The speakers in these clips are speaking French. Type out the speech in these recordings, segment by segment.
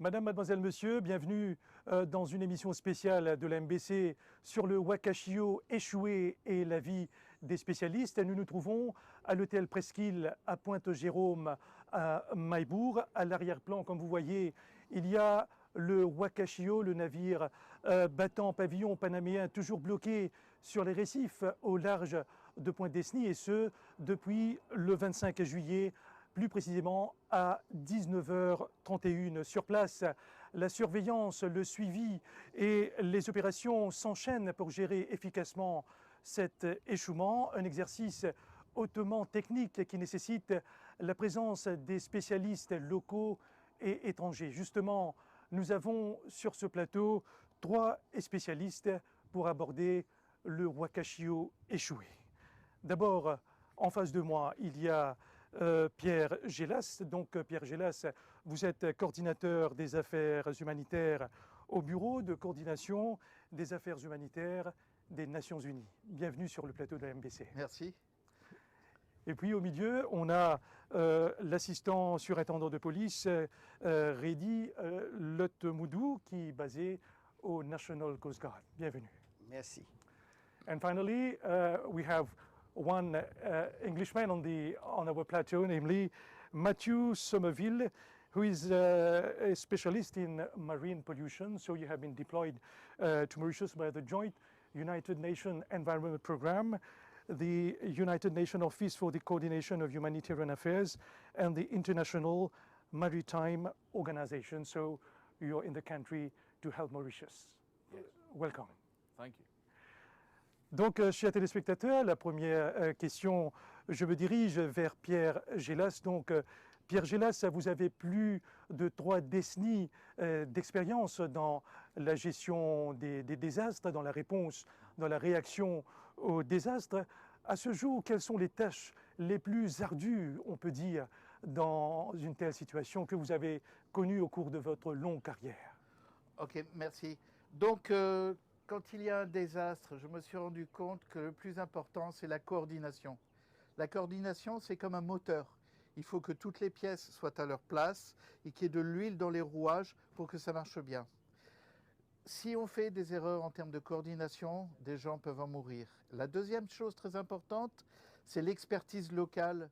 Madame, mademoiselle, monsieur, bienvenue dans une émission spéciale de la MBC sur le Wakashio échoué et la vie des spécialistes. Nous nous trouvons à l'hôtel Presqu'île à Pointe-Jérôme à Maïbourg. À l'arrière-plan, comme vous voyez, il y a le Wakashio, le navire battant pavillon panaméen toujours bloqué sur les récifs au large de Pointe-Desny, et ce depuis le 25 juillet. Plus précisément à 19h31. Sur place, la surveillance, le suivi et les opérations s'enchaînent pour gérer efficacement cet échouement. Un exercice hautement technique qui nécessite la présence des spécialistes locaux et étrangers. Justement, nous avons sur ce plateau 3 spécialistes pour aborder le Wakashio échoué. D'abord, en face de moi, il y a Pierre Gélas. Donc Pierre Gélas, vous êtes coordinateur des affaires humanitaires au Bureau de coordination des affaires humanitaires des Nations Unies. Bienvenue sur le plateau de la MBC. Merci. Et puis au milieu, on a l'assistant surintendant de police, Reddy Luttemoudou, qui est basé au National Coast Guard. Bienvenue. Merci. And finally, we have one Englishman on our plateau, namely Matthew Somerville, who is a specialist in marine pollution. So you have been deployed to Mauritius by the Joint United Nations Environment Programme, the United Nations Office for the Coordination of Humanitarian Affairs, and the International Maritime Organization. So you're in the country to help Mauritius. Yes. Welcome. Thank you. Donc, chers téléspectateurs, la première question, je me dirige vers Pierre Gélas. Donc, Pierre Gélas, vous avez plus de 3 décennies d'expérience dans la gestion des désastres, dans la réponse, dans la réaction aux désastres. À ce jour, quelles sont les tâches les plus ardues, on peut dire, dans une telle situation que vous avez connue au cours de votre longue carrière? Ok, merci. Donc, quand il y a un désastre, je me suis rendu compte que le plus important, c'est la coordination. La coordination, c'est comme un moteur. Il faut que toutes les pièces soient à leur place et qu'il y ait de l'huile dans les rouages pour que ça marche bien. Si on fait des erreurs en termes de coordination, des gens peuvent en mourir. La deuxième chose très importante, c'est l'expertise locale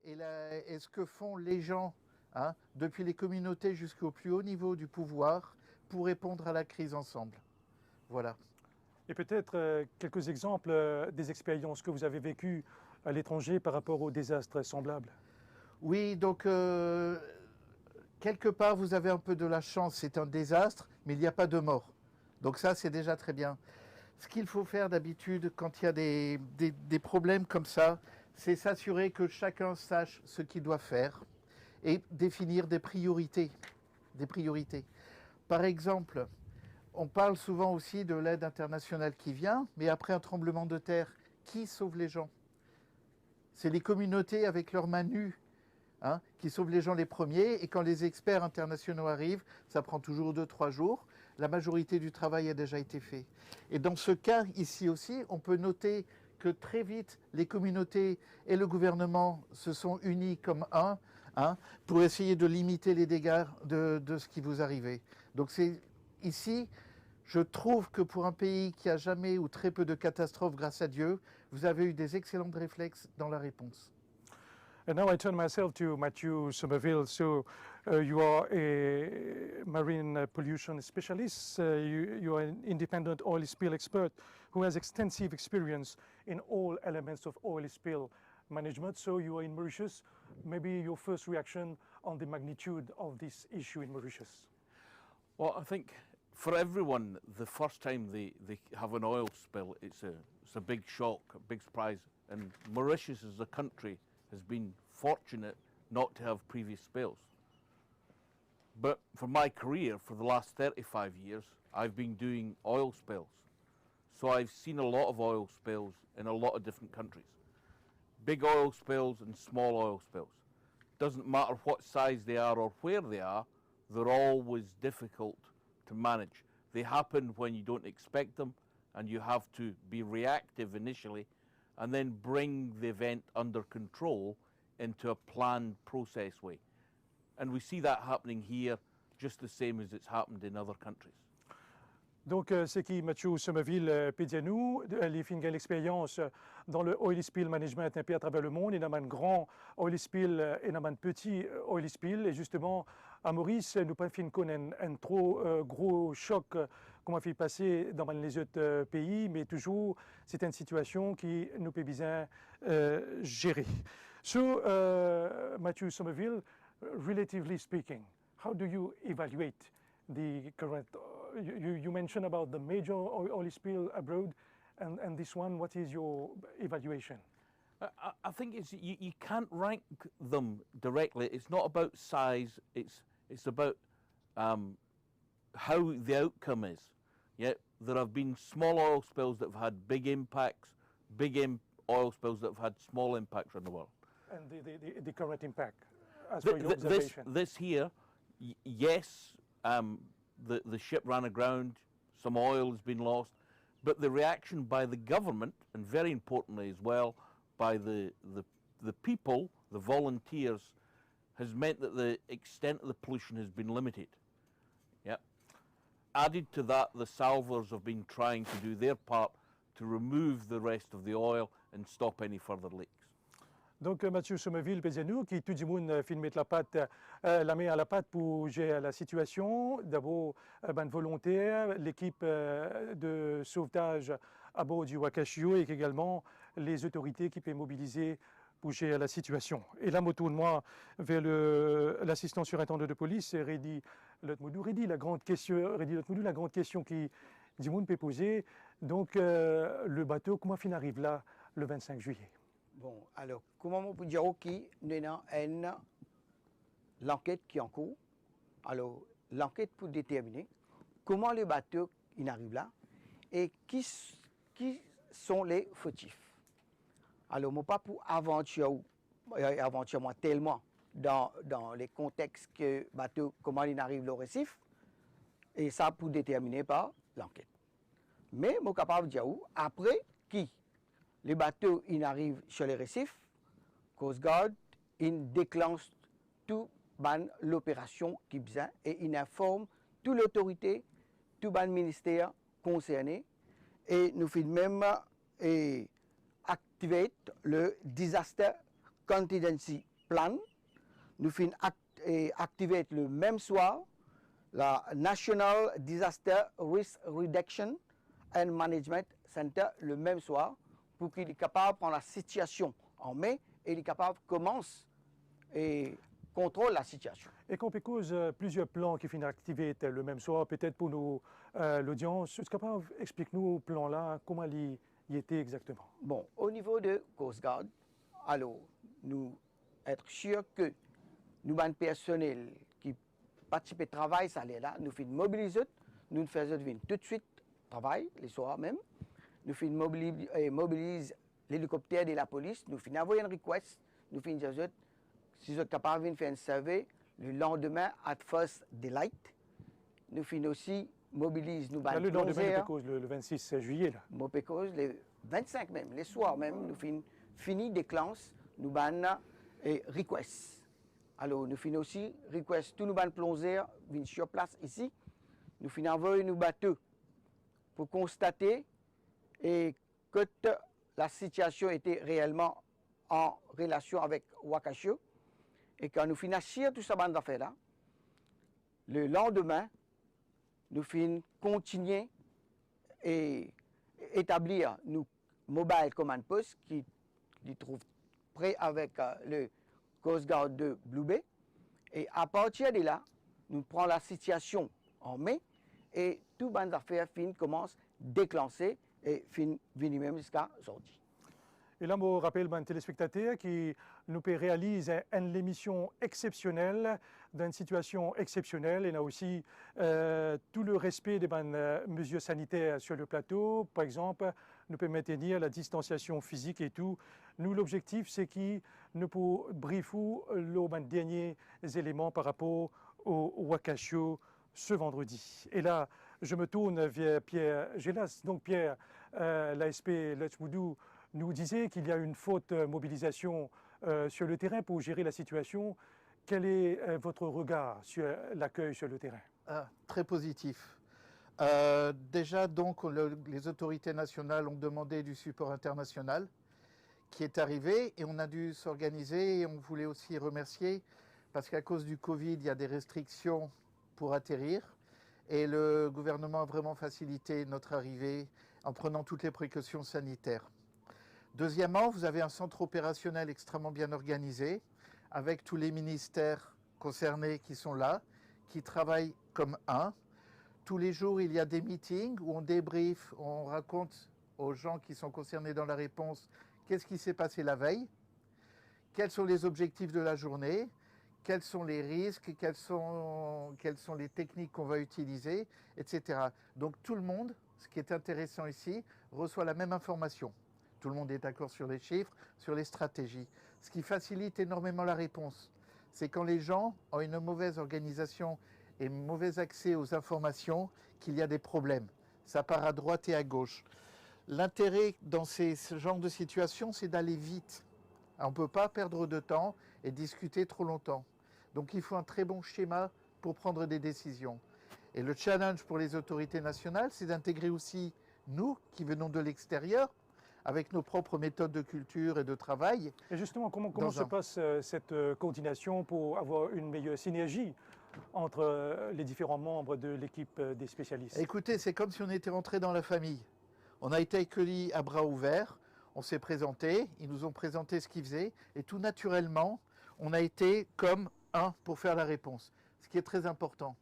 et ce que font les gens, depuis les communautés jusqu'au plus haut niveau du pouvoir, pour répondre à la crise ensemble. Voilà. Et peut-être quelques exemples des expériences que vous avez vécues à l'étranger par rapport aux désastres semblables. Oui, donc quelque part vous avez un peu de la chance, c'est un désastre, mais il n'y a pas de mort. Donc ça c'est déjà très bien. Ce qu'il faut faire d'habitude quand il y a des problèmes comme ça, c'est s'assurer que chacun sache ce qu'il doit faire et définir des priorités. Des priorités. Par exemple, on parle souvent aussi de l'aide internationale qui vient, mais après un tremblement de terre, qui sauve les gens? C'est les communautés avec leurs mains nues qui sauvent les gens les premiers. Et quand les experts internationaux arrivent, ça prend toujours 2-3 jours. La majorité du travail a déjà été fait. Et dans ce cas, ici aussi, on peut noter que très vite, les communautés et le gouvernement se sont unis comme un pour essayer de limiter les dégâts de ce qui vous arrivait. Donc c'est ici, je trouve que pour un pays qui a jamais ou très peu de catastrophes, grâce à Dieu, vous avez eu des excellents réflexes dans la réponse. And now I turn myself to Matthew Somerville. So you are a marine pollution specialist. You are an independent oil spill expert who has extensive experience in all elements of oil spill management. So you are in Mauritius. Maybe your first reaction on the magnitude of this issue in Mauritius? Well, I think for everyone, the first time they have an oil spill, it's a big shock, a big surprise. And Mauritius as a country has been fortunate not to have previous spills. But for my career, for the last 35 years, I've been doing oil spills. So I've seen a lot of oil spills in a lot of different countries. Big oil spills and small oil spills. Doesn't matter what size they are or where they are, they're always difficult to manage. They happen when you don't expect them, and you have to be reactive initially and then bring the event under control into a planned process way. And we see that happening here just the same as it's happened in other countries. Donc, c'est qui Mathieu Somerville Pédianou, les fins l'expérience dans le oil spill management un peu à travers le monde. Il y a un grand oil spill et un petit oil spill. Et justement, à Maurice, nous pas fait un trop gros choc qu'on a fait passer dans les autres pays, mais toujours, c'est une situation qui nous peut bien gérer. So, Mathieu Somerville, relatively speaking, how do you evaluate the current? You mentioned about the major oil spill abroad, and this one. What is your evaluation? I think you can't rank them directly. It's not about size. It's about how the outcome is. Yeah, there have been small oil spills that have had big impacts, oil spills that have had small impacts on the world. And the current impact, as per your observation. This here, yes. The ship ran aground, some oil has been lost, but the reaction by the government, and very importantly as well, by the people, the volunteers, has meant that the extent of the pollution has been limited. Yeah. Added to that, the salvors have been trying to do their part to remove the rest of the oil and stop any further leaks. Donc Mathieu Somerville Pédianou, qui tout le monde filme la main à la pâte pour gérer la situation. D'abord, ben volontaire, l'équipe de sauvetage à bord du Wakashio et également les autorités qui peuvent mobiliser pour gérer la situation. Et là, je tourne moi vers l'assistant surintendant de police, Reddy Lotmoudou. Reddy, la grande question qui du monde peut poser. Donc le bateau, comment il arrive là le 25 juillet? Bon, alors, comment on peut dire qu'il y a l'enquête qui est en cours. Alors, l'enquête pour déterminer comment le bateau il arrive là et qui sont les fautifs. Alors, moi, pas pour aventurer moi tellement dans les contextes que bateau, comment il arrive au récif, et ça pour déterminer par l'enquête. Mais, moi, capable de dire après qui les bateaux ils arrivent sur les récifs, Coast Guard il déclenche tout l'opération qui besoin et il informe toute l'autorité, tout le ministère concerné et nous faisons même activer le Disaster Contingency Plan. Nous faisons activer le même soir la National Disaster Risk Reduction and Management Center le même soir pour qu'il est capable de prendre la situation en main et il est capable de commencer et contrôle la situation. Et qu'on peut cause plusieurs plans qui finissent activés le même soir, peut-être pour l'audience. Est-ce capable explique-nous le plan là, comment il y était exactement? Bon, au niveau de Coast Guard, alors nous être sûr que nous avons personnel qui participe au travail, ça est là, nous faisons mobiliser, nous faisons tout de suite travail les soirs même. Nous mobilisons l'hélicoptère de la police, nous envoyons un request, nous faisons si vous êtes capable de faire un survey le lendemain at first daylight. Nous faisons aussi mobiliser nous le lendemain le 26 juillet là. Le 25 même, les soirs même, nous faisons fini déclenche, nous avons request. Alors nous faisons aussi request tous nos plongeurs viennent sur place ici. Nous faisons envoyer nos bateaux pour constater et que la situation était réellement en relation avec Wakashio. Et quand nous finissons tout ça bande d'affaires là, le lendemain, nous finissons continuer et établir nos mobile command post qui trouve prêt avec le Coast Guard de Blue Bay. Et à partir de là, nous prenons la situation en main et tout bande d'affaires commence à déclencher et venir même jusqu'à aujourd'hui. Et là, je rappelle aux téléspectateurs qui nous réalise une émission exceptionnelle, d'une situation exceptionnelle. Et là aussi, tout le respect des mesures sanitaires sur le plateau. Par exemple, nous pouvons maintenir la distanciation physique et tout. Nous, l'objectif, c'est que nous pouvons briefer les derniers éléments par rapport au Wakashio ce vendredi. Et là, je me tourne vers Pierre Gélas. Donc Pierre, l'ASP Lotmoudou nous disait qu'il y a une faute mobilisation sur le terrain pour gérer la situation. Quel est votre regard sur l'accueil sur le terrain? Très positif. Déjà, donc, les autorités nationales ont demandé du support international qui est arrivé et on a dû s'organiser et on voulait aussi remercier parce qu'à cause du Covid, il y a des restrictions pour atterrir et le gouvernement a vraiment facilité notre arrivée en prenant toutes les précautions sanitaires. Deuxièmement, vous avez un centre opérationnel extrêmement bien organisé avec tous les ministères concernés qui sont là, qui travaillent comme un. Tous les jours, il y a des meetings où on débriefe, on raconte aux gens qui sont concernés dans la réponse qu'est-ce qui s'est passé la veille, quels sont les objectifs de la journée, quels sont les risques, quelles sont les techniques qu'on va utiliser, etc. Donc tout le monde, ce qui est intéressant ici, reçoit la même information. Tout le monde est d'accord sur les chiffres, sur les stratégies. Ce qui facilite énormément la réponse, c'est quand les gens ont une mauvaise organisation et mauvais accès aux informations qu'il y a des problèmes. Ça part à droite et à gauche. L'intérêt dans ce genre de situation, c'est d'aller vite. On ne peut pas perdre de temps et discuter trop longtemps. Donc il faut un très bon schéma pour prendre des décisions. Et le challenge pour les autorités nationales, c'est d'intégrer aussi nous, qui venons de l'extérieur, avec nos propres méthodes de culture et de travail. Et justement, comment se passe cette coordination pour avoir une meilleure synergie entre les différents membres de l'équipe des spécialistes? Écoutez, c'est comme si on était rentré dans la famille. On a été accueillis à bras ouverts, on s'est présenté, ils nous ont présenté ce qu'ils faisaient, et tout naturellement, on a été comme un pour faire la réponse, ce qui est très important.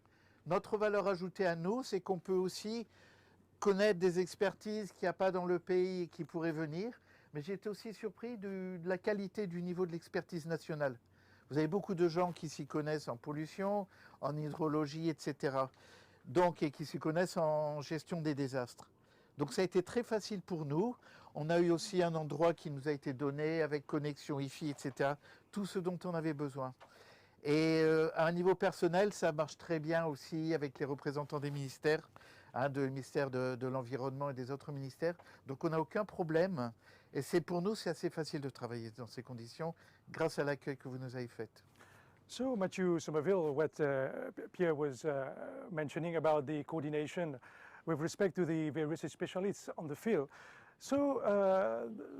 Notre valeur ajoutée à nous, c'est qu'on peut aussi connaître des expertises qu'il n'y a pas dans le pays et qui pourraient venir, mais j'ai été aussi surpris de la qualité du niveau de l'expertise nationale. Vous avez beaucoup de gens qui s'y connaissent en pollution, en hydrologie, etc. Donc, et qui s'y connaissent en gestion des désastres. Donc ça a été très facile pour nous. On a eu aussi un endroit qui nous a été donné avec connexion Wi-Fi, etc. Tout ce dont on avait besoin. Et à un niveau personnel, ça marche très bien aussi avec les représentants des ministères, du ministère de l'Environnement et des autres ministères. Donc on n'a aucun problème. Et pour nous, c'est assez facile de travailler dans ces conditions grâce à l'accueil que vous nous avez fait. So, Mathieu Somerville, what Pierre was mentioning about the coordination with respect to the various specialists on the field. So,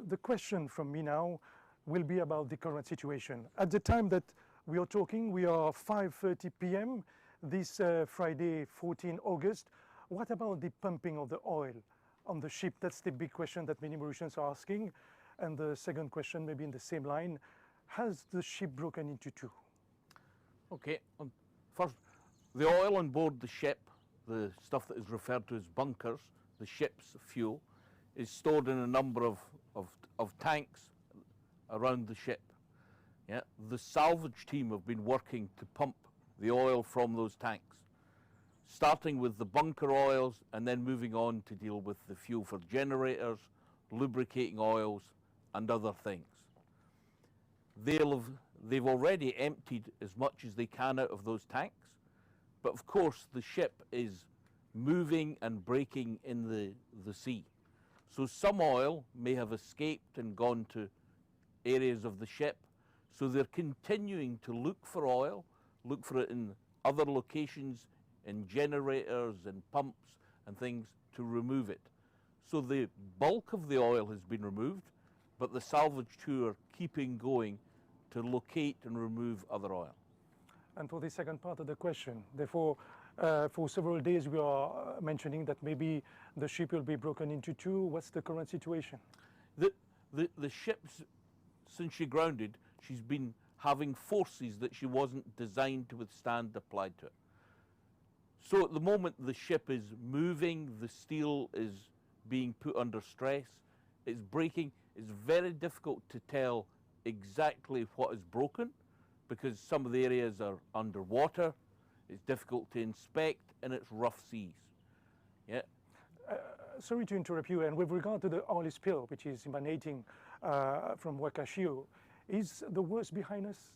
the question from me now will be about the current situation. At the time that we are talking, we are 5:30 p.m. this Friday, 14 August. What about the pumping of the oil on the ship? That's the big question that many Mauritians are asking. And the second question, maybe in the same line, has the ship broken into two? Okay, first, the oil on board the ship, the stuff that is referred to as bunkers, the ship's fuel, is stored in a number of tanks around the ship. Yeah? The salvage team have been working to pump the oil from those tanks, starting with the bunker oils and then moving on to deal with the fuel for generators, lubricating oils and other things. They've already emptied as much as they can out of those tanks, but of course the ship is moving and breaking in the sea. So some oil may have escaped and gone to areas of the ship, so they're continuing to look for oil, look for it in other locations, in generators and pumps and things to remove it. So the bulk of the oil has been removed, but the salvage crew are keeping going to locate and remove other oil. And for the second part of the question, therefore, for several days we are mentioning that maybe the ship will be broken into two. What's the current situation? The ship, since she grounded, she's been having forces that she wasn't designed to withstand applied to it. So at the moment the ship is moving, the steel is being put under stress, it's breaking. It's very difficult to tell exactly what is broken because some of the areas are underwater, it's difficult to inspect, and it's rough seas. Yeah. Sorry to interrupt you, and with regard to the oil spill, which is emanating from Wakashio, is the worst behind us?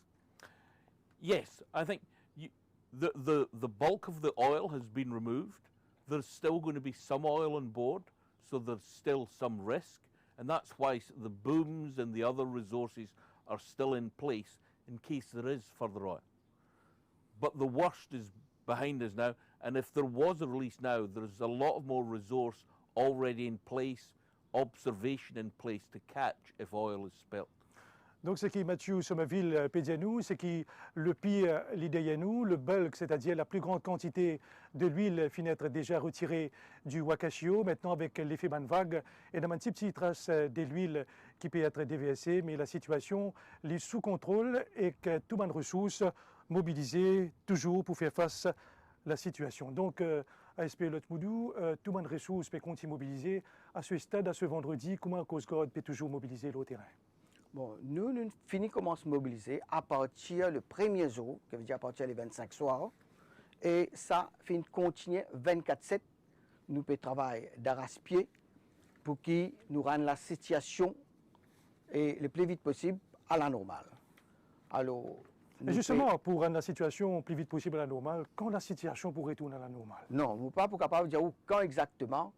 Yes, I think the bulk of the oil has been removed. There's still going to be some oil on board, so there's still some risk. And that's why the booms and the other resources are still in place in case there is further oil. but the worst is behind us now. And if there was a release now, there's a lot of more resource already in place, observation in place to catch if oil is spilt. Donc ce qui Mathieu Somerville Pédianou, c'est qui le pire l'idéanou, le bulk, c'est-à-dire la plus grande quantité de l'huile finit être déjà retirée du Wakashio, maintenant avec l'effet ban vague, et dans un petit trace de l'huile qui peut être déversée, mais la situation est sous contrôle et que tout bonne ressources mobilisées toujours pour faire face à la situation. Donc ASP Lotmoudou, tout bonne ressources peut continuer mobiliser à ce stade, à ce vendredi, comment Coast Guard peut toujours mobiliser le terrain? Bon, nous finissons comment se mobiliser à partir le premier jour, qui veut dire à partir des 25 soirs, et ça finit continuer 24/7. Nous pouvons travailler d'arrache-pied pour que nous rendons la situation le plus vite possible à la normale. Alors, et justement, pour rendre la situation plus vite possible à la normale, quand la situation pourrait retourner à la normale? Non, nous ne sommes pas capables de dire quand exactement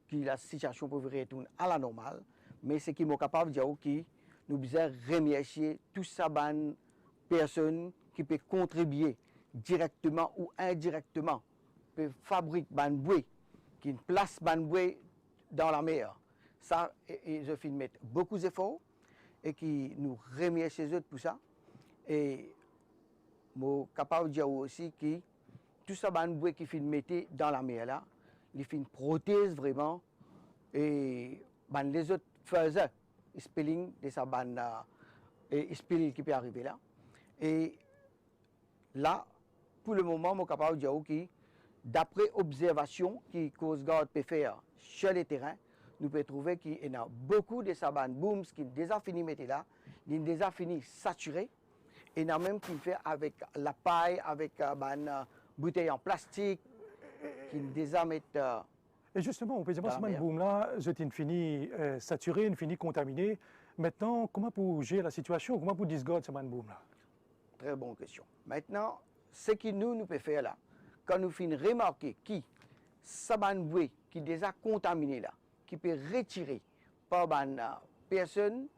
que la situation pourrait retourner à la normale. Mais ce qui est capable de dire que nous devons remercier toutes ces personnes qui peuvent contribuer directement ou indirectement, peuvent fabriquer des bouées, qui placent des bouées dans la mer. Ça, je finis mettre beaucoup d'efforts et qui nous remercie eux pour ça. Et je suis capable de dire aussi que tout ça, des bouées qui finissent mettre dans la mer là, ils finissent prothèse vraiment et les autres faisaient spelling de sa bande et spill qui peut arriver là. Et là, pour le moment, je suis capable de dire que d'après observation que Coast Guard peut faire sur le terrain, nous pouvons trouver qu'il y a beaucoup de ces bandes booms qui ont déjà fini de mettre là, qui ont déjà fini saturés, et il y a même qui fait avec la paille, avec des bouteilles en plastique, qui ont déjà mis. Et justement, on peut dire, ce boom-là, c'est fini saturé, une fini contaminé. Maintenant, comment pour gérer la situation? Comment pour disgarder ce boom-là? Très bonne question. Maintenant, ce que nous pouvons faire là, quand nous finissons remarquer que ce boom qui est déjà contaminé là, qui peut retirer par une personne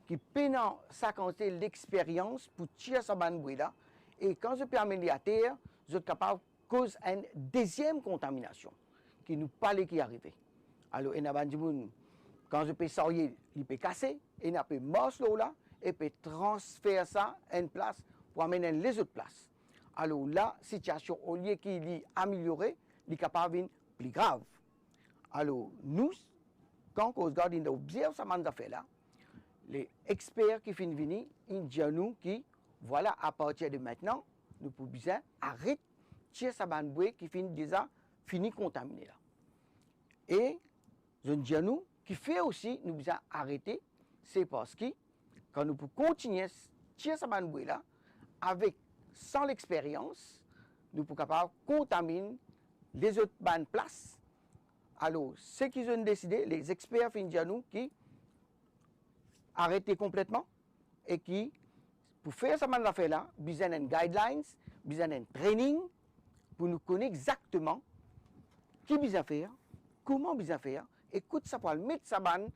qui peut s'accorder l'expérience pour tirer ce boom là, et quand je peux amener à terre, je suis capable de causer une deuxième contamination. Qui nous parle qui est arrivé. Alors, quand je peux sortir, il peut casser, et il peut morceau là, et peut transférer ça à une place pour amener les autres places. Alors, la situation, au lieu qu'il est améliorée, il est capable de plus grave. Alors, nous, quand Coast Guard observe ces affaires-là, les experts qui viennent venir, ils disent à nous que, voilà, à partir de maintenant, nous pouvons bien arrêter de tirer ces bandes qui finissent déjà fini contaminé là. Et je dis à nous, qui fait aussi, nous devons arrêter, c'est parce que quand nous pouvons continuer à tirer ce banboué là, sans l'expérience, nous pouvons capables de contaminer les autres bandes places. Alors, ce qu'ils ont décidé, les experts finissent à nous qui arrêter complètement et qui, pour faire ce bande affaire là, besoin d'un guidelines, besoin d'un training pour nous connaître exactement qui besoin faire, comment besoin faire, et écoute ça pour mettre sa bande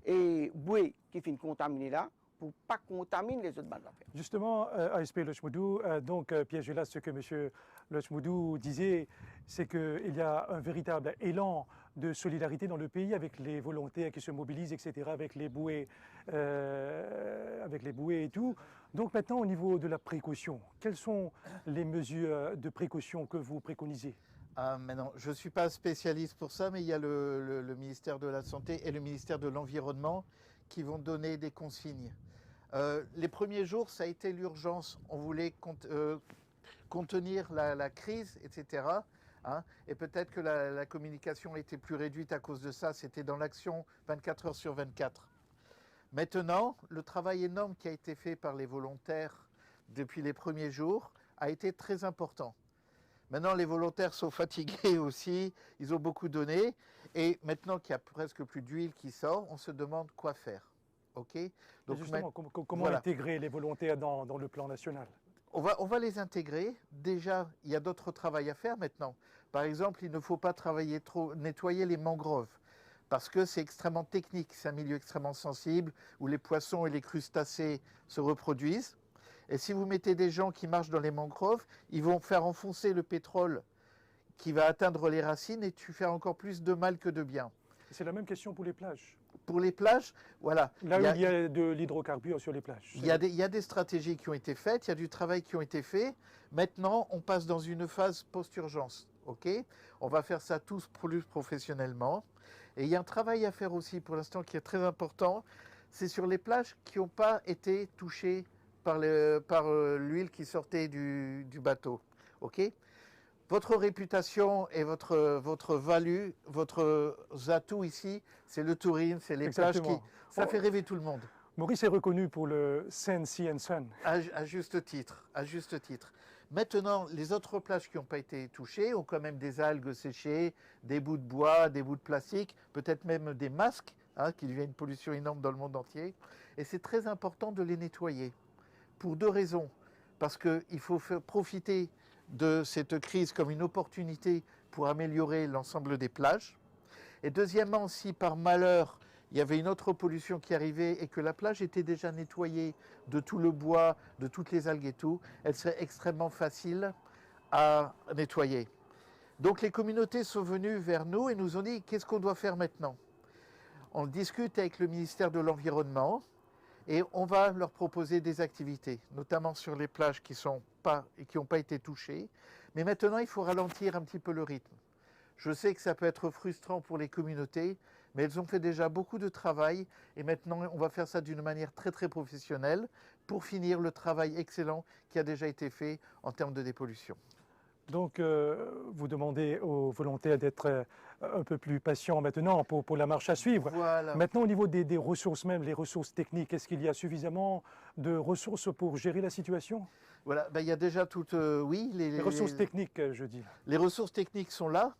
et bouée qui finit contaminer là pour ne pas contaminer les autres bandes d'affaires. Justement, ASP Lotmoudou, donc Pierre Gélas, ce que M. Lotmoudou disait, c'est qu'il y a un véritable élan de solidarité dans le pays avec les volontaires qui se mobilisent, etc., avec les bouées et tout. Donc maintenant, au niveau de la précaution, quelles sont les mesures de précaution que vous préconisez? Maintenant, je ne suis pas spécialiste pour ça, mais il y a le ministère de la Santé et le ministère de l'Environnement qui vont donner des consignes. Les premiers jours, ça a été l'urgence. On voulait contenir la crise, etc. Hein, et peut-être que la communication était plus réduite à cause de ça. C'était dans l'action 24 heures sur 24. Maintenant, le travail énorme qui a été fait par les volontaires depuis les premiers jours a été très important. Maintenant, les volontaires sont fatigués aussi, ils ont beaucoup donné. Et maintenant qu'il n'y a presque plus d'huile qui sort, on se demande quoi faire. Okay. Donc, justement, comment voilà. Intégrer les volontaires dans le plan national? On va les intégrer. Déjà, il y a d'autres travaux à faire maintenant. Par exemple, il ne faut pas travailler trop, nettoyer les mangroves. Parce que c'est extrêmement technique, c'est un milieu extrêmement sensible où les poissons et les crustacés se reproduisent. Et si vous mettez des gens qui marchent dans les mangroves, ils vont faire enfoncer le pétrole qui va atteindre les racines et tu fais encore plus de mal que de bien. C'est la même question pour les plages. Pour les plages, voilà. Là où il y a de l'hydrocarbure sur les plages. Il y a des stratégies qui ont été faites, il y a du travail qui ont été fait. Maintenant, on passe dans une phase post-urgence. Okay, on va faire ça tous plus professionnellement. Et il y a un travail à faire aussi pour l'instant qui est très important. C'est sur les plages qui n'ont pas été touchées par l'huile qui sortait du bateau. Okay, votre réputation et votre value, votre atout ici, c'est le tourisme, c'est les Exactement. plages ça fait rêver tout le monde. Maurice est reconnu pour le Sand, Sea and Sun. À juste titre, à juste titre. Maintenant, les autres plages qui n'ont pas été touchées ont quand même des algues séchées, des bouts de bois, des bouts de plastique, peut-être même des masques, qu'il y a une pollution énorme dans le monde entier. Et c'est très important de les nettoyer, pour deux raisons. Parce qu'il faut profiter de cette crise comme une opportunité pour améliorer l'ensemble des plages. Et deuxièmement, si par malheur, il y avait une autre pollution qui arrivait et que la plage était déjà nettoyée de tout le bois, de toutes les algues et tout, elle serait extrêmement facile à nettoyer. Donc les communautés sont venues vers nous et nous ont dit qu'est-ce qu'on doit faire maintenant. On discute avec le ministère de l'Environnement et on va leur proposer des activités, notamment sur les plages qui n'ont pas été touchées. Mais maintenant, il faut ralentir un petit peu le rythme. Je sais que ça peut être frustrant pour les communautés, mais elles ont fait déjà beaucoup de travail et maintenant on va faire ça d'une manière très très professionnelle pour finir le travail excellent qui a déjà été fait en termes de dépollution. Donc vous demandez aux volontaires d'être un peu plus patients maintenant pour la marche à suivre. Voilà. Maintenant au niveau des ressources même, les ressources techniques, est-ce qu'il y a suffisamment de ressources pour gérer la situation? Voilà, il y a déjà toutes, oui. Les ressources techniques, je dis. Les ressources techniques sont là,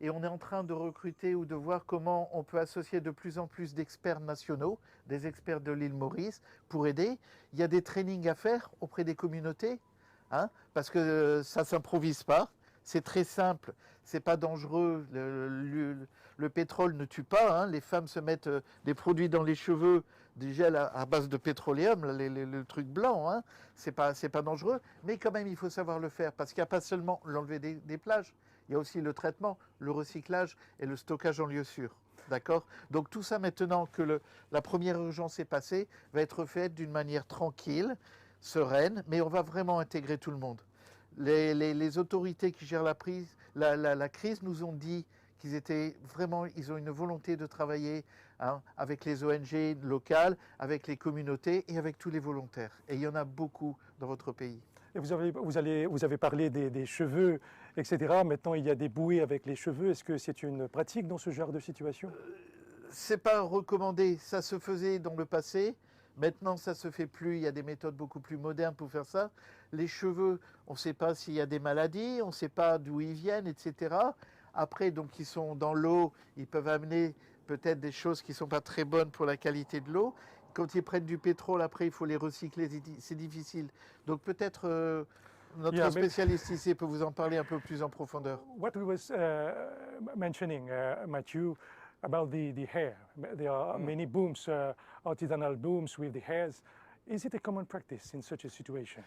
et on est en train de recruter ou de voir comment on peut associer de plus en plus d'experts nationaux, des experts de l'île Maurice, pour aider. Il y a des trainings à faire auprès des communautés, parce que ça ne s'improvise pas. C'est très simple, c'est pas dangereux, le pétrole ne tue pas, les femmes se mettent des produits dans les cheveux, des gels à base de pétroléum, le truc blanc, c'est pas dangereux, mais quand même il faut savoir le faire, parce qu'il n'y a pas seulement l'enlever des plages, il y a aussi le traitement, le recyclage et le stockage en lieu sûr. D'accord ? Donc tout ça maintenant que la première urgence est passée, va être fait d'une manière tranquille, sereine, mais on va vraiment intégrer tout le monde. Les autorités qui gèrent la crise nous ont dit ils ont une volonté de travailler avec les ONG locales, avec les communautés et avec tous les volontaires. Et il y en a beaucoup dans votre pays. Et vous avez parlé des cheveux, etc. Maintenant, il y a des bouées avec les cheveux. Est-ce que c'est une pratique dans ce genre de situation? C'est pas recommandé. Ça se faisait dans le passé. Maintenant, ça ne se fait plus. Il y a des méthodes beaucoup plus modernes pour faire ça. Les cheveux, on ne sait pas s'il y a des maladies, on ne sait pas d'où ils viennent, etc. Après, donc, ils sont dans l'eau, ils peuvent amener peut-être des choses qui ne sont pas très bonnes pour la qualité de l'eau. Quand ils prennent du pétrole, après, il faut les recycler, c'est difficile. Donc, peut-être notre spécialiste ici peut vous en parler un peu plus en profondeur. What we was mentioning, Matthew, about the hair. There are many booms, artisanal booms with the hairs. Is it a common practice in such a situation?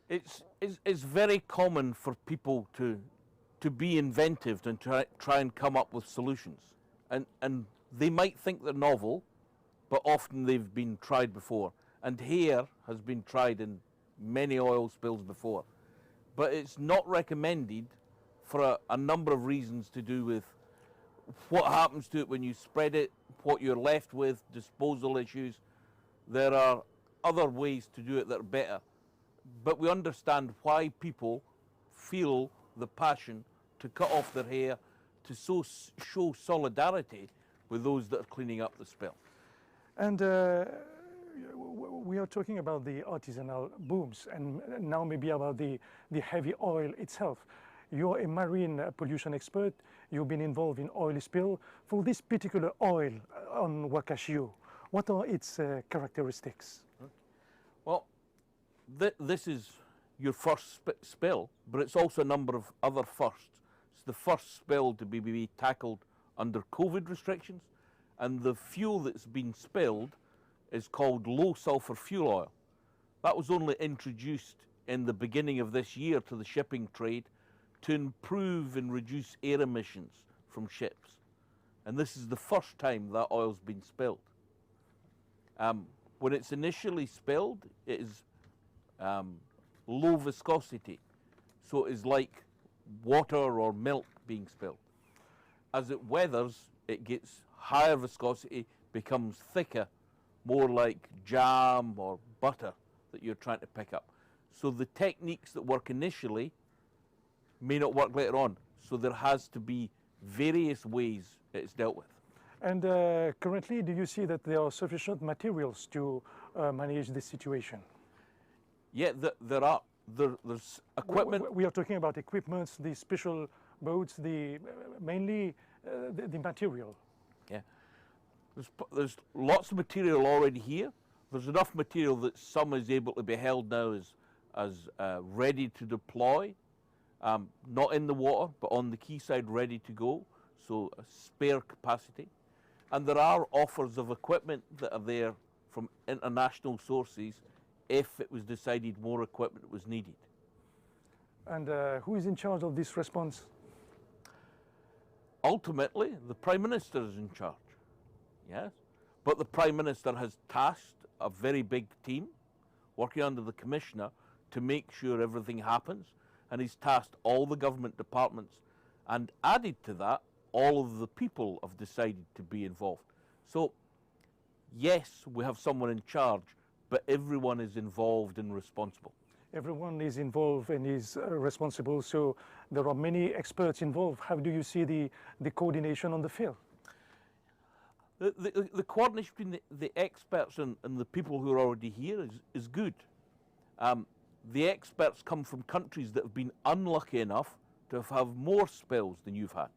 It's very common for people to be inventive and try and come up with solutions. And they might think they're novel, but often they've been tried before. And hair has been tried in many oil spills before. But it's not recommended for a number of reasons to do with what happens to it when you spread it, what you're left with, disposal issues. There are other ways to do it that are better. But we understand why people feel the passion to cut off their hair, to show solidarity with those that are cleaning up the spill. And we are talking about the artisanal booms and now maybe about the heavy oil itself. You're a marine pollution expert. You've been involved in oil spill. For this particular oil on Wakashio, what are its characteristics? Well, this is your first spill, but it's also a number of other firsts. It's the first spill to be tackled under COVID restrictions, and the fuel that's been spilled is called low sulfur fuel oil. That was only introduced in the beginning of this year to the shipping trade to improve and reduce air emissions from ships. And this is the first time that oil's been spilled. When it's initially spilled, it is low viscosity. So it is like water or milk being spilled. As it weathers, it gets higher viscosity, becomes thicker, more like jam or butter that you're trying to pick up. So the techniques that work initially may not work later on. So there has to be various ways it's dealt with. And currently, do you see that there are sufficient materials to manage this situation? Yeah, there's equipment. We are talking about equipments, the special boats, mainly the material. Yeah, there's lots of material already here. There's enough material that some is able to be held now as ready to deploy, not in the water, but on the quayside ready to go, so a spare capacity. And there are offers of equipment that are there from international sources if it was decided more equipment was needed. And who is in charge of this response? Ultimately, the Prime Minister is in charge, yes. But the Prime Minister has tasked a very big team working under the Commissioner to make sure everything happens, and he's tasked all the government departments, and added to that, all of the people have decided to be involved. So, yes, we have someone in charge, but everyone is involved and responsible. Everyone is involved and is responsible, so there are many experts involved. How do you see the coordination on the field? The coordination between the experts and the people who are already here is good. The experts come from countries that have been unlucky enough to have more spills than you've had.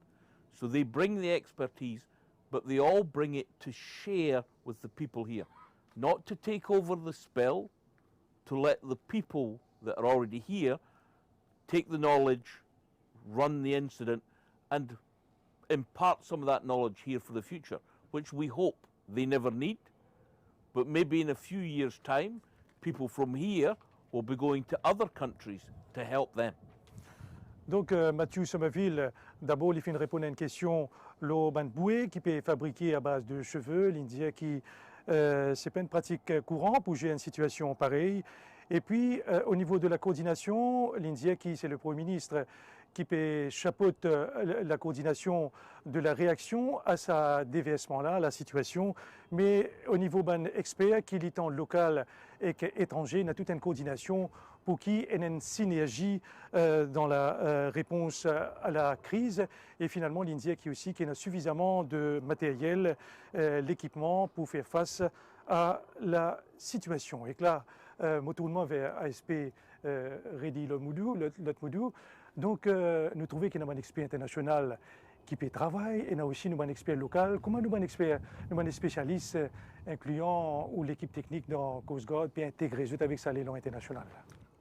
So they bring the expertise, but they all bring it to share with the people here. Not to take over the spill, to let the people that are already here take the knowledge, run the incident, and impart some of that knowledge here for the future, which we hope they never need, but maybe in a few years' time, people from here will be going to other countries to help them. Donc, Mathieu Somerville, d'abord, il fait une répondre à une question. L'eau bouée qui peut fabriquer à base de cheveux, l'Indien qui, c'est pas une pratique courante pour gérer une situation pareille. Et puis, au niveau de la coordination, l'Indien qui, c'est le Premier ministre, qui peut chapeaute la coordination de la réaction à ce déversement-là, la situation. Mais au niveau d'un expert qui est en local et étranger, il y a toute une coordination pour qu'il y ait une synergie dans la réponse à la crise. Et finalement, l'Indien qui aussi qui a suffisamment de matériel, l'équipement pour faire face à la situation. Et que là, me tournement vers ASP Redi Lotmoudou. Donc, nous trouvons qu'il y a un expert international qui peut travailler et aussi un expert local. Comment nous avons des spécialistes incluant ou l'équipe technique dans Coast Guard peut intégrer avec ça l'élan international?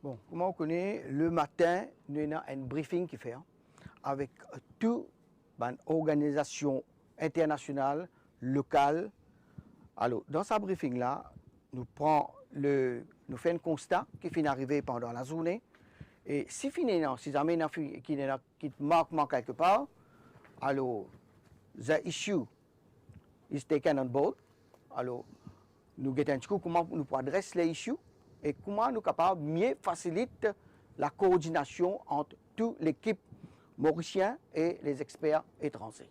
Bon, comment on connaît, le matin, nous avons un briefing qui fait avec toute une organisation internationale, locale. Alors, dans ce briefing-là, nous faisons un constat qui finit arrivé pendant la journée. Et si finalement, si jamais il y a qui manque quelque part, alors, the issue is taken on board. Alors, nous regardons comment nous pouvons adresser les issues et comment nous sommes capables de mieux faciliter la coordination entre toute l'équipe mauricienne et les experts étrangers.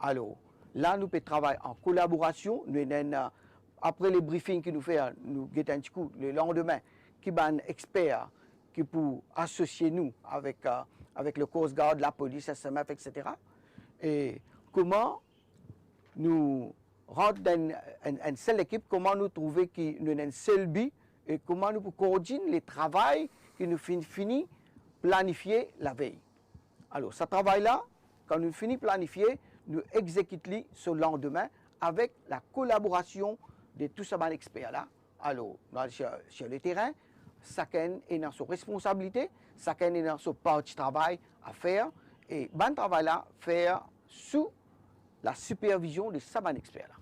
Alors, là, nous pouvons travailler en collaboration. Après les briefings que nous faisons, nous regardons le lendemain qui est un expert qui peut associer nous avec le Coast Guard, la police, SMF, etc. Et comment nous rentrons dans une seule équipe, comment nous trouvons qu'il y a un seul but et comment nous coordonner le travail que nous finissons planifier la veille. Alors, ce travail-là, quand nous finissons planifier, nous exécutons ce lendemain avec la collaboration de tous ces experts-là. Alors, sur le terrain, chacun est dans sa responsabilité, chacun est dans son partie de travail à faire, et ce travail-là, faire sous la supervision de ces experts-là.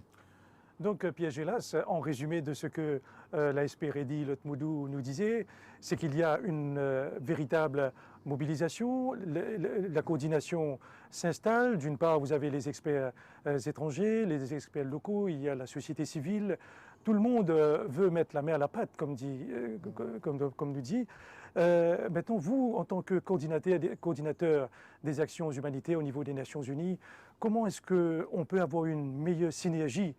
Donc, Pierre Gélas, en résumé de ce que l'ASP Redi Lotmoudou nous disait, c'est qu'il y a une véritable mobilisation, la coordination s'installe. D'une part, vous avez les experts étrangers, les experts locaux, il y a la société civile. Tout le monde veut mettre la main à la pâte, comme nous dit. Maintenant, vous, en tant que coordinateur des actions humanitaires au niveau des Nations Unies, comment est-ce qu'on peut avoir une meilleure synergie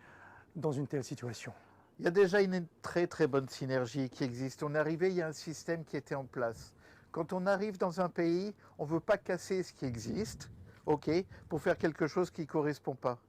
dans une telle situation? Il y a déjà une très très bonne synergie qui existe. On est arrivé, il y a un système qui était en place. Quand on arrive dans un pays, on ne veut pas casser ce qui existe, ok, pour faire quelque chose qui ne correspond pas.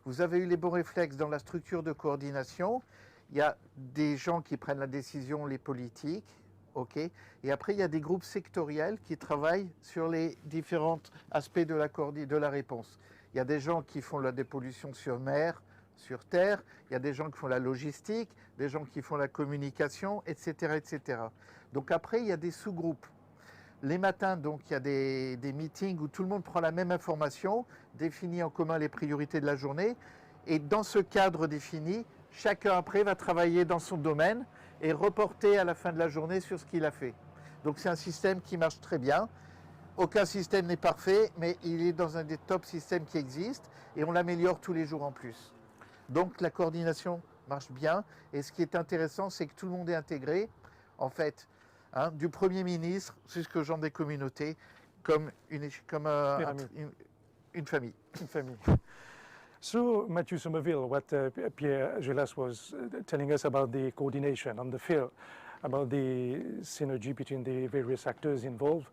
Vous avez eu les bons réflexes dans la structure de coordination. Il y a des gens qui prennent la décision, les politiques, ok. Et après, il y a des groupes sectoriels qui travaillent sur les différents aspects de la réponse. Il y a des gens qui font la dépollution sur mer, sur terre. Il y a des gens qui font la logistique, des gens qui font la communication, etc., etc. Donc après, il y a des sous-groupes. Les matins, donc, il y a des meetings où tout le monde prend la même information, définit en commun les priorités de la journée. Et dans ce cadre défini, chacun après va travailler dans son domaine et reporter à la fin de la journée sur ce qu'il a fait. Donc c'est un système qui marche très bien. Aucun système n'est parfait, mais il est dans un des top systèmes qui existent et on l'améliore tous les jours en plus. Donc la coordination marche bien. Et ce qui est intéressant, c'est que tout le monde est intégré. En fait, du Premier ministre jusqu'aux gens des communautés, comme une famille. Une famille. So, Matthew Somerville, what Pierre Gélas was telling us about the coordination on the field, about the synergy between the various actors involved.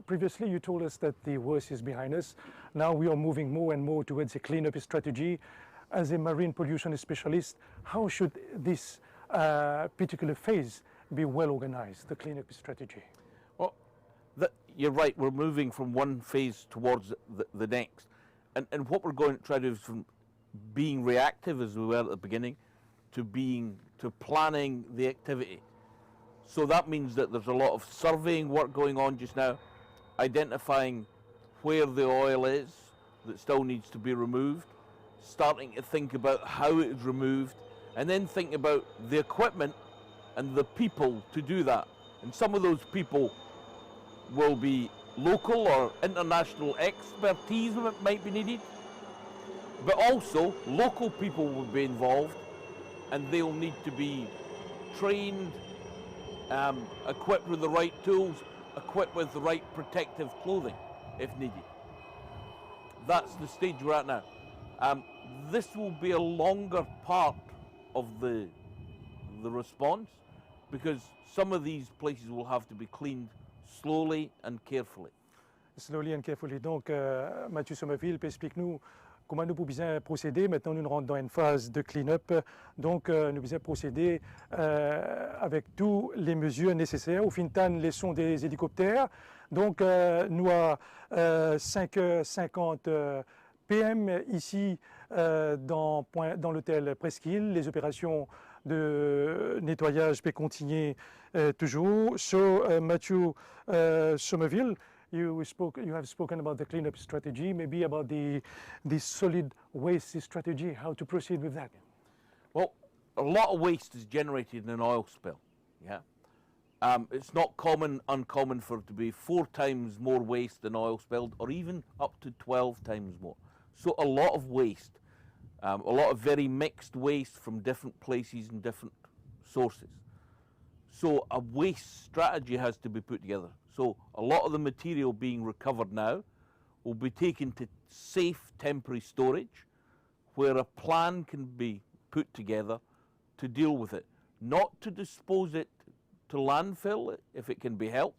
Previously, you told us that the worst is behind us. Now we are moving more and more towards a cleanup strategy. As a marine pollution specialist, how should this particular phase be well organized, the cleanup strategy? Well, you're right, we're moving from one phase towards the next. And what we're going to try to do is from being reactive, as we were at the beginning, to planning the activity. So that means that there's a lot of surveying work going on just now, identifying where the oil is that still needs to be removed, starting to think about how it is removed, and then think about the equipment and the people to do that. And some of those people will be local or international expertise that might be needed, but also local people will be involved, and they'll need to be trained, equipped with the right tools, equipped with the right protective clothing if needed. That's the stage we're at now. This will be a longer part of the response, because some of these places will have to be cleaned slowly and carefully. Slowly and carefully. Donc, Mathieu Somerville, explique-nous comment nous pouvons bien procéder. Maintenant, nous rentrons dans une phase de clean-up. Donc, nous pouvons procéder avec toutes les mesures nécessaires. Au fin de temps, les sons des hélicoptères. Donc, nous à 5h50 PM ici dans l'hôtel Presqu'île. Les opérations de nettoyage peuvent continuer toujours. So, Mathieu Somerville, you have spoken about the cleanup strategy, maybe about the solid waste strategy, how to proceed with that. Well, a lot of waste is generated in an oil spill. Yeah, it's not uncommon for it to be 4 times more waste than oil spilled, or even up to 12 times more. So a lot of waste, a lot of very mixed waste from different places and different sources. So a waste strategy has to be put together. So a lot of the material being recovered now will be taken to safe temporary storage, where a plan can be put together to deal with it. Not to dispose it to landfill if it can be helped,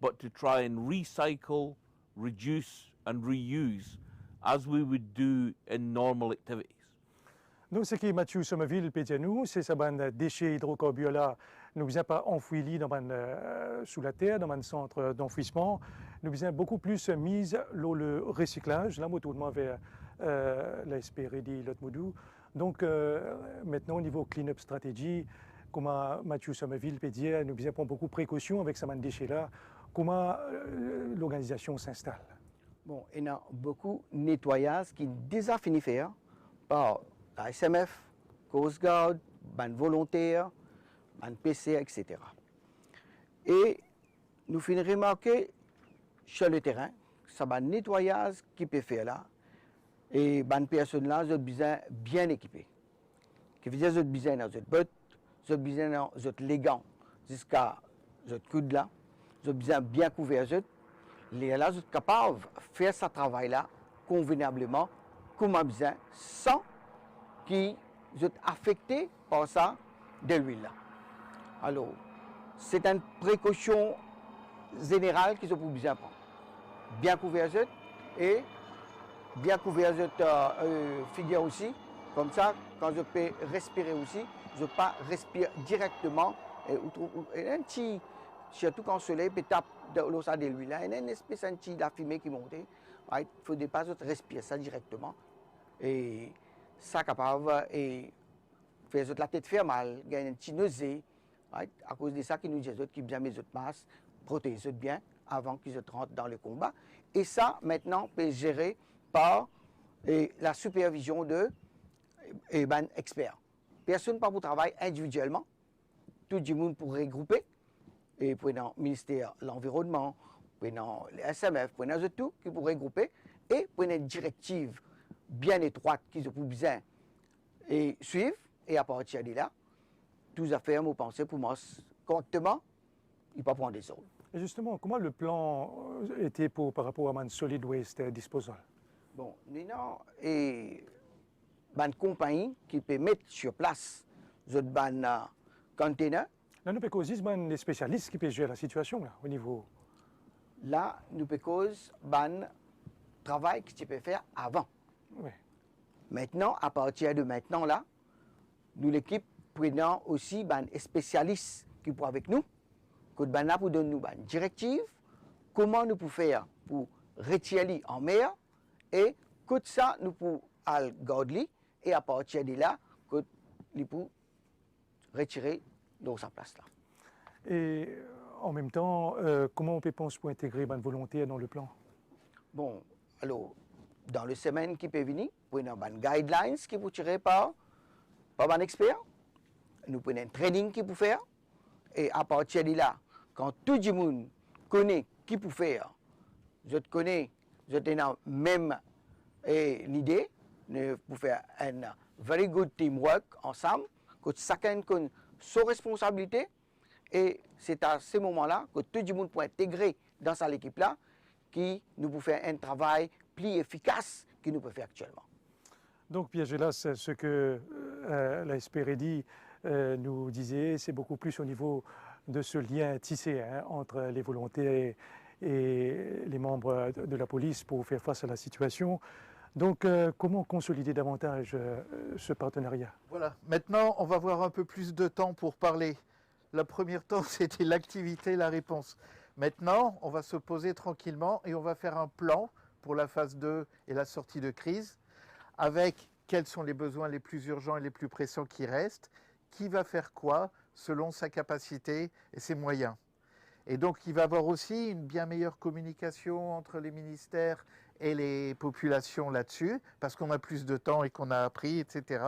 but to try and recycle, reduce and reuse as we would do in normal activities. Donc, ce que Mathieu Somerville peut dire nous, c'est que déchets hydrocarbures là, nous ne pas enfouis sous la terre, dans un centre d'enfouissement. Nous avons beaucoup plus mis le recyclage, là, motournement vers l'ASP Redi Lotmoudou. Donc, maintenant, au niveau clean-up stratégie, comme Mathieu Somerville peut dire, nous avons beaucoup de précautions avec ces déchets là. Comment l'organisation s'installe? Bon, il y a beaucoup de nettoyage qui est déjà fini faire. par la SMF, Coast Guard, ban volontaires, ban PC, etc. Et nous finissons remarquer sur le terrain, ça va nettoyage qui peut faire là, et ban personnes là, ils ont besoin bien équipés. Qui veut dire qu'ils ont besoin dans notre botte, ils ont besoin dans notre légan jusqu'à notre coude là, ils ont besoin bien couvert. Les là, ils sont capables de faire ce travail là convenablement, comme on a besoin, sans qu'ils soient affectés par ça de l'huile là. Alors, c'est une précaution générale qu'ils ont besoin de prendre. Bien couvert et bien couvert figure aussi. Comme ça, quand je peux respirer aussi, je ne peux pas respirer directement. Et un petit, surtout quand le soleil peut taper l'eau de l'huile, il y a une espèce de fumée qui monte. Il ne faut pas respirer ça directement. Et ça capable de faire la tête faire mal, gagner une petite nausée. À cause de ça, qui nous dit qu'ils bien mettre notre masque, protéger bien avant qu'ils rentrent dans le combat. Et ça, maintenant, peut être géré par la supervision de experts. Personne pas pour travailler individuellement. Tout le monde pour regrouper. Et pour le ministère de l'Environnement, pour le SMF, pour les tout, qui pour regrouper. Et pour une directive bien étroite qu'ils ont besoin et suivre. Et à partir de là, toutes les affaires, vous pensez, pour moi, correctement, il ne pas prendre des autres. Et justement, comment le plan était par rapport à un solid waste disposal? Bon, nous avons une compagnie qui peut mettre sur place des containers. Là, nous avons des spécialistes qui peuvent gérer la situation là, au niveau. Là, nous avons un travail que tu peux faire avant. Oui. Maintenant, à partir de maintenant, là, nous, l'équipe, prenons aussi des spécialistes qui sont avec nous, qui pour donner nous une directive, comment nous pouvons faire pour retirer en mer, et que ça, nous pouvons aller garder, et à partir de là, nous pouvons retirer dans sa place là. Et en même temps, comment on peut penser pour intégrer une volontaire dans le plan? Bon, alors, dans les semaines qui peuvent venir, nous avons des guidelines qui peuvent tirer par un expert. Nous prenons un training qui peut faire. Et à partir de là, quand tout le monde connaît qui peut faire, je connais, je tenais même l'idée, nous pouvons faire un very good teamwork ensemble, que chacun connaît sa responsabilité. Et c'est à ce moment-là que tout le monde peut intégrer dans cette équipe-là, qui nous peut faire un travail plus efficace que nous pouvons faire actuellement. Donc, Pierre Gélas, ce que la SPREDI nous disait, c'est beaucoup plus au niveau de ce lien tissé entre les volontaires et les membres de la police pour faire face à la situation. Donc, comment consolider davantage ce partenariat? Voilà, maintenant on va avoir un peu plus de temps pour parler. Le premier temps, c'était l'activité, la réponse. Maintenant, on va se poser tranquillement et on va faire un plan pour la phase 2 et la sortie de crise, avec quels sont les besoins les plus urgents et les plus pressants qui restent, qui va faire quoi selon sa capacité et ses moyens. Et donc, il va y avoir aussi une bien meilleure communication entre les ministères et les populations là-dessus, parce qu'on a plus de temps et qu'on a appris, etc.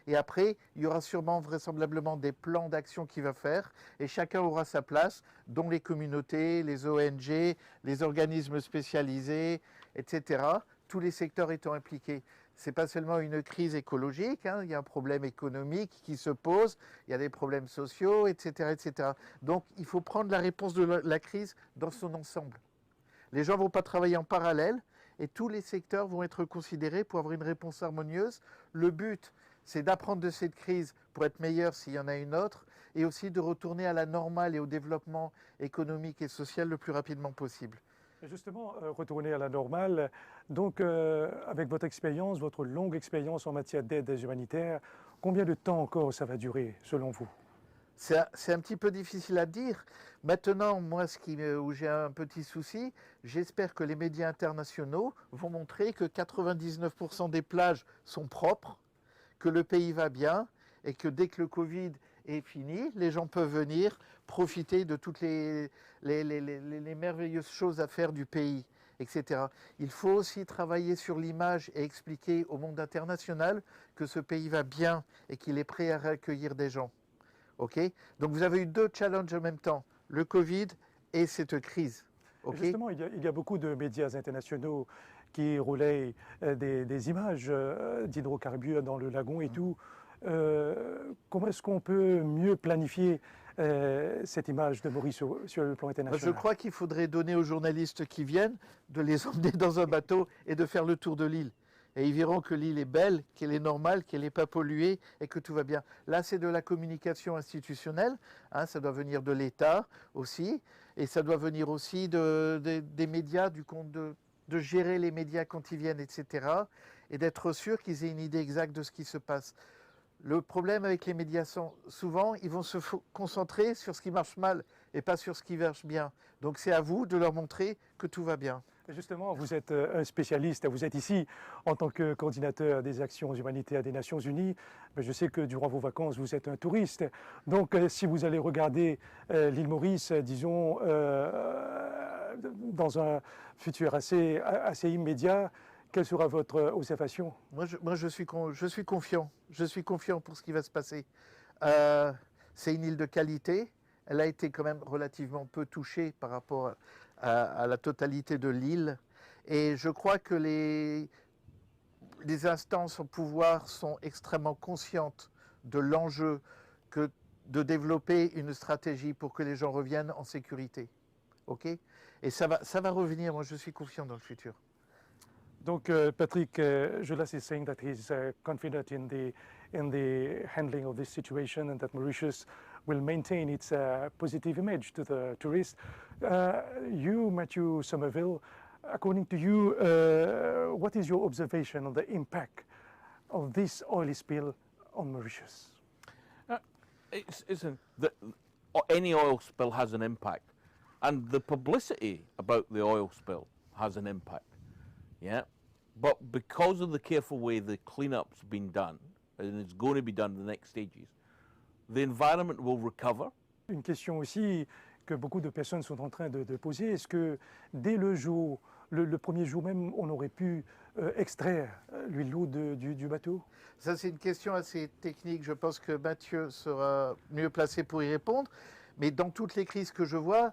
Et après, il y aura sûrement, vraisemblablement, des plans d'action qu'il va faire, et chacun aura sa place, dont les communautés, les ONG, les organismes spécialisés, etc. Tous les secteurs étant impliqués. Ce n'est pas seulement une crise écologique, il y a un problème économique qui se pose, il y a des problèmes sociaux, etc., etc. Donc, il faut prendre la réponse de la crise dans son ensemble. Les gens ne vont pas travailler en parallèle et tous les secteurs vont être considérés pour avoir une réponse harmonieuse. Le but, c'est d'apprendre de cette crise pour être meilleur s'il y en a une autre et aussi de retourner à la normale et au développement économique et social le plus rapidement possible. Et justement, retourner à la normale, donc avec votre expérience, votre longue expérience en matière d'aide humanitaire, combien de temps encore ça va durer selon vous? C'est un petit peu difficile à dire. Maintenant, moi, où j'ai un petit souci, j'espère que les médias internationaux vont montrer que 99% des plages sont propres, que le pays va bien et que dès que le Covid est fini, les gens peuvent venir profiter de toutes les merveilleuses choses à faire du pays. etc. Il faut aussi travailler sur l'image et expliquer au monde international que ce pays va bien et qu'il est prêt à accueillir des gens. Okay. Donc vous avez eu deux challenges en même temps, le Covid et cette crise. Okay. Justement, il y a beaucoup de médias internationaux qui relayent des images d'hydrocarbures dans le lagon et tout. Comment est-ce qu'on peut mieux planifier cette image de Maurice sur le plan international? Je crois qu'il faudrait donner aux journalistes qui viennent de les emmener dans un bateau et de faire le tour de l'île. Et ils verront que l'île est belle, qu'elle est normale, qu'elle n'est pas polluée et que tout va bien. Là, c'est de la communication institutionnelle, hein, ça doit venir de l'État aussi, et ça doit venir aussi des médias, de gérer les médias quand ils viennent, etc. Et d'être sûr qu'ils aient une idée exacte de ce qui se passe. Le problème avec les médias, souvent, ils vont se concentrer sur ce qui marche mal et pas sur ce qui marche bien. Donc c'est à vous de leur montrer que tout va bien. Justement, vous êtes un spécialiste, vous êtes ici en tant que coordinateur des actions humanitaires des Nations Unies. Je sais que durant vos vacances, vous êtes un touriste. Donc si vous allez regarder l'île Maurice, disons, dans un futur assez immédiat, quelle sera votre observation? Moi, je suis confiant. Je suis confiant pour ce qui va se passer. C'est une île de qualité. Elle a été quand même relativement peu touchée par rapport à la totalité de l'île. Et je crois que les instances au pouvoir sont extrêmement conscientes de l'enjeu que de développer une stratégie pour que les gens reviennent en sécurité. Okay? Et ça va revenir. Moi, je suis confiant dans le futur. Donc, Patrick Gelas is saying that he's confident in the handling of this situation and that Mauritius will maintain its positive image to the tourists. You, Matthew Somerville, according to you, what is your observation on the impact of this oil spill on Mauritius? Any oil spill has an impact, and the publicity about the oil spill has an impact. Yeah, but because of the careful way the cleanup's been done, and it's going to be done in the next stages, the environment will recover. Une question aussi que beaucoup de personnes sont en train de poser, est-ce que dès le jour, le premier jour même, on aurait pu extraire l'huile lourde du bateau? Ça, c'est une question assez technique. Je pense que Mathieu sera mieux placé pour y répondre. Mais dans toutes les crises que je vois,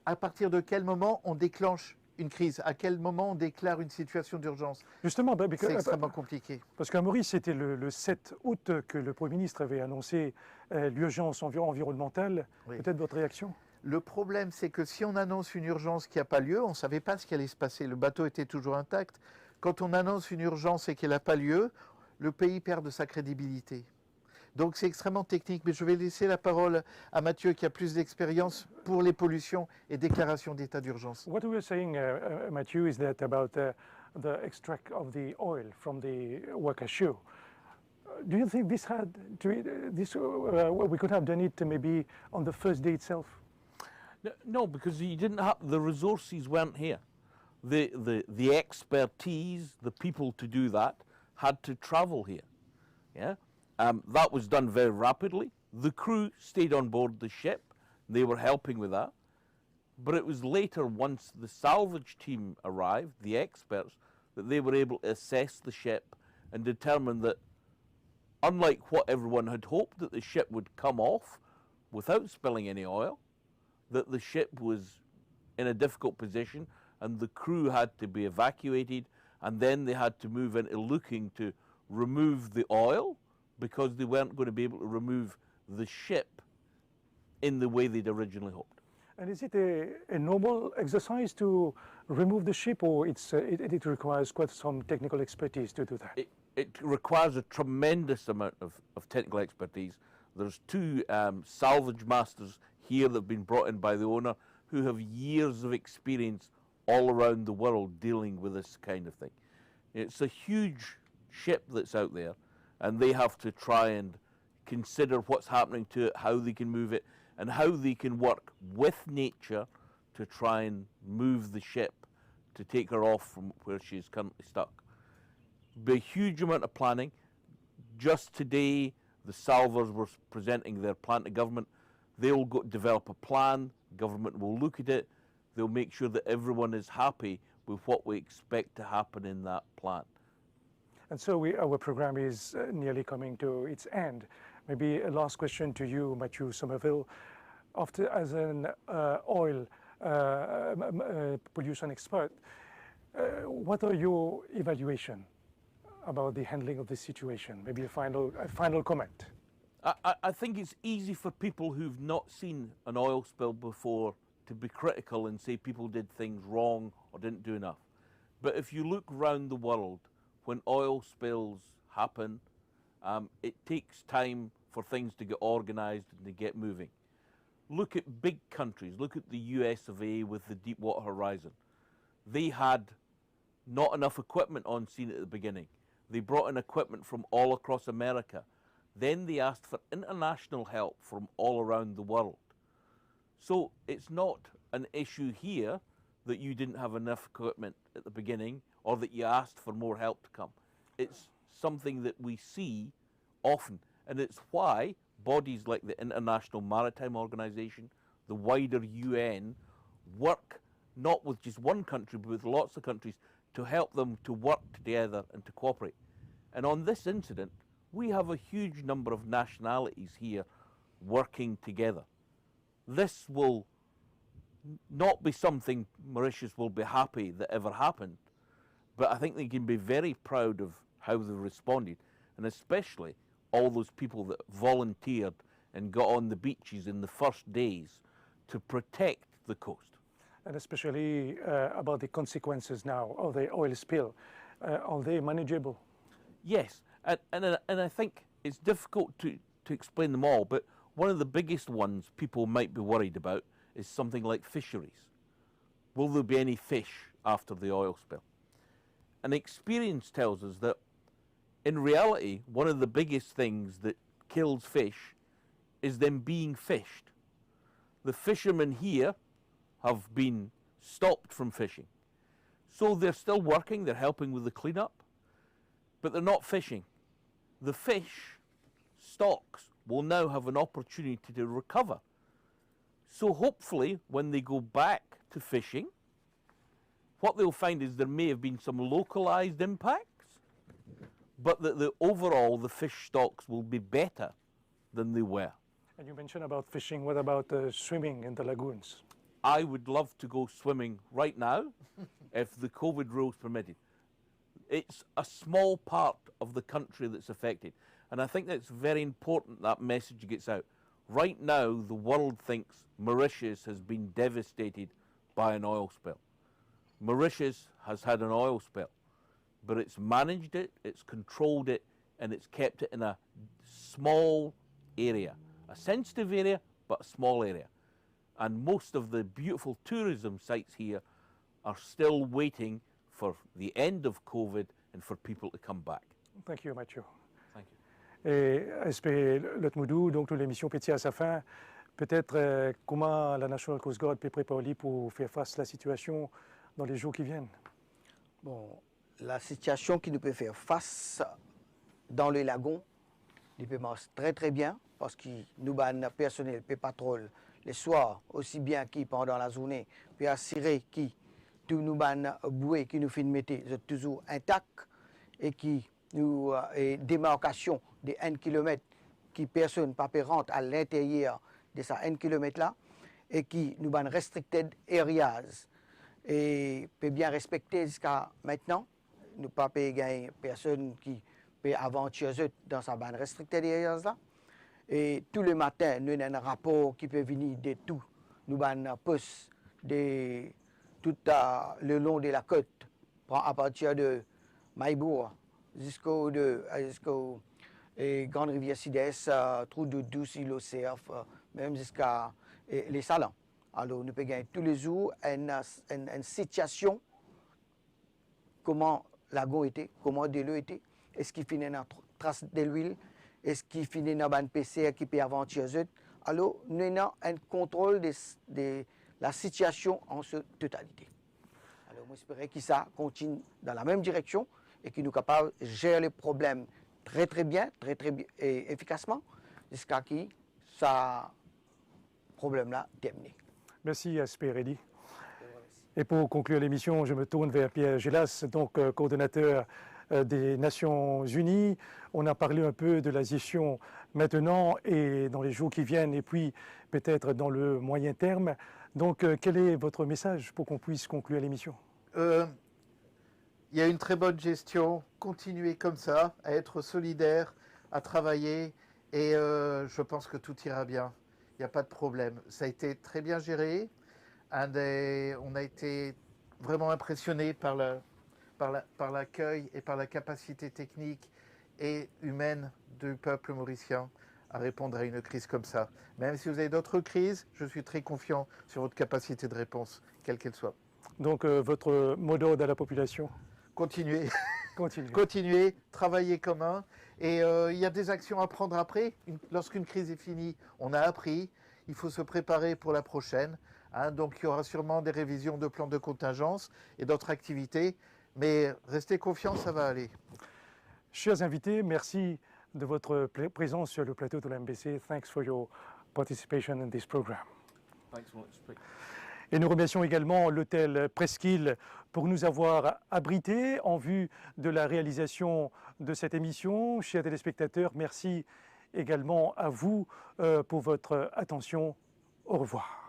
à partir de quel moment on déclenche une crise? À quel moment on déclare une situation d'urgence? Justement, c'est extrêmement compliqué. Parce qu'à Maurice, c'était le 7 août que le Premier ministre avait annoncé l'urgence environnementale. Oui. Peut-être votre réaction? Le problème, c'est que si on annonce une urgence qui n'a pas lieu, on ne savait pas ce qui allait se passer. Le bateau était toujours intact. Quand on annonce une urgence et qu'elle n'a pas lieu, le pays perd de sa crédibilité. Donc c'est extrêmement technique, mais je vais laisser la parole à Mathieu qui a plus d'expérience pour les pollutions et déclarations d'état d'urgence. What we were saying, Matthew, is that about the extract of the oil from the Wakashio. Do you think we could have done it maybe on the first day itself? No, because you didn't have the resources weren't here. The expertise, the people to do that had to travel here. Yeah. That was done very rapidly. The crew stayed on board the ship. They were helping with that. But it was later, once the salvage team arrived, the experts, that they were able to assess the ship and determine that, unlike what everyone had hoped, that the ship would come off without spilling any oil, that the ship was in a difficult position and the crew had to be evacuated, and then they had to move into looking to remove the oil, because they weren't going to be able to remove the ship in the way they'd originally hoped. And is it a normal exercise to remove the ship, or it requires quite some technical expertise to do that? It requires a tremendous amount of technical expertise. There's two salvage masters here that have been brought in by the owner who have years of experience all around the world dealing with this kind of thing. It's a huge ship that's out there, and they have to try and consider what's happening to it, how they can move it, and how they can work with nature to try and move the ship to take her off from where she is currently stuck. Be a huge amount of planning. Just today, the salvors were presenting their plan to government. They'll develop a plan, government will look at it, they'll make sure that everyone is happy with what we expect to happen in that plant. And so our program is nearly coming to its end. Maybe a last question to you, Matthew Somerville. After, as an oil pollution expert, what are your evaluation about the handling of this situation? Maybe a final comment. I think it's easy for people who've not seen an oil spill before to be critical and say people did things wrong or didn't do enough. But if you look around the world, when oil spills happen, it takes time for things to get organized and to get moving. Look at big countries, look at the US of A with the Deepwater Horizon. They had not enough equipment on scene at the beginning. They brought in equipment from all across America. Then they asked for international help from all around the world. So it's not an issue here that you didn't have enough equipment at the beginning or that you asked for more help to come. It's something that we see often, and it's why bodies like the International Maritime Organization, the wider UN, work not with just one country, but with lots of countries to help them to work together and to cooperate. And on this incident, we have a huge number of nationalities here working together. This will not be something Mauritius will be happy that ever happened, but I think they can be very proud of how they responded, and especially all those people that volunteered and got on the beaches in the first days to protect the coast. And especially about the consequences now of the oil spill. Are they manageable? Yes, and I think it's difficult to explain them all, but one of the biggest ones people might be worried about is something like fisheries. Will there be any fish after the oil spill? And experience tells us that in reality, one of the biggest things that kills fish is them being fished. The fishermen here have been stopped from fishing. So they're still working, they're helping with the cleanup, but they're not fishing. The fish stocks will now have an opportunity to recover. So hopefully when they go back to fishing, what they'll find is there may have been some localized impacts, but that overall the fish stocks will be better than they were. And you mentioned about fishing. What about swimming in the lagoons? I would love to go swimming right now if the COVID rules permitted. It's a small part of the country that's affected. And I think that's very important that message gets out. Right now, the world thinks Mauritius has been devastated by an oil spill. Mauritius has had an oil spill, but it's managed it, it's controlled it, and it's kept it in a small area. A sensitive area, but a small area. And most of the beautiful tourism sites here are still waiting for the end of COVID and for people to come back. Thank you, Mathieu. Thank you. Et ASP Lotmoudou, donc l'émission pétille à sa fin. Peut-être comment la National Coast Guard peut préparer pour faire face à la situation dans les jours qui viennent. Bon, la situation qui nous peut faire face dans le lagon, il peut marcher très très bien parce que nous, le personnel, peut patrouiller les soirs aussi bien que pendant la journée, peut assurer que tous nous bouées qui nous filment sont toujours intacts et qui nous démarcation de 1 km qui personne pas rentre à l'intérieur de ces 1 km là et qui nous ban restricted areas et peut bien respecter jusqu'à maintenant. Nous pas gagner personne qui peut aventurer dans sa ban restricted areas là. Et tous les matins, nous avons un rapport qui peut venir de tout. Nous avons un poste de tout le long de la côte, à partir de Maïbourg jusqu'au Grande Rivière Sud-Est, Trou de Douce, île Cerf, même jusqu'à les Salins. Alors nous pouvons gagner tous les jours une situation, comment lagon était, comment de l'eau était, est-ce qu'il finit dans trace de l'huile, est-ce qu'il finit dans un PCR qui peut aventurer. Alors nous avons un contrôle de la situation en sa totalité. Alors moi j'espère que ça continue dans la même direction et que nous sommes capables de gérer les problèmes très très bien, et efficacement jusqu'à ce que ce problème-là termine. Merci, ASP Reddy. Et pour conclure l'émission, je me tourne vers Pierre Gélas, donc coordonnateur des Nations Unies. On a parlé un peu de la gestion maintenant et dans les jours qui viennent et puis peut-être dans le moyen terme. Donc quel est votre message pour qu'on puisse conclure l'émission? Il y a une très bonne gestion, continuez comme ça, à être solidaire, à travailler et je pense que tout ira bien. Il n'y a pas de problème. Ça a été très bien géré. On a été vraiment impressionnés par l'accueil et par la capacité technique et humaine du peuple mauricien à répondre à une crise comme ça. Même si vous avez d'autres crises, je suis très confiant sur votre capacité de réponse, quelle qu'elle soit. Donc votre mot d'ordre à la population? Continuez. Continuez. Continuez, travaillez commun. Et il y a des actions à prendre après. Lorsqu'une crise est finie, on a appris. Il faut se préparer pour la prochaine. Donc il y aura sûrement des révisions de plans de contingence et d'autres activités. Mais restez confiants, ça va aller. Chers invités, merci de votre présence sur le plateau de l'MBC. Thanks for your participation in this program. Thanks so much. Et nous remercions également l'hôtel Presqu'île pour nous avoir abrités en vue de la réalisation de cette émission. Chers téléspectateurs, merci également à vous pour votre attention. Au revoir.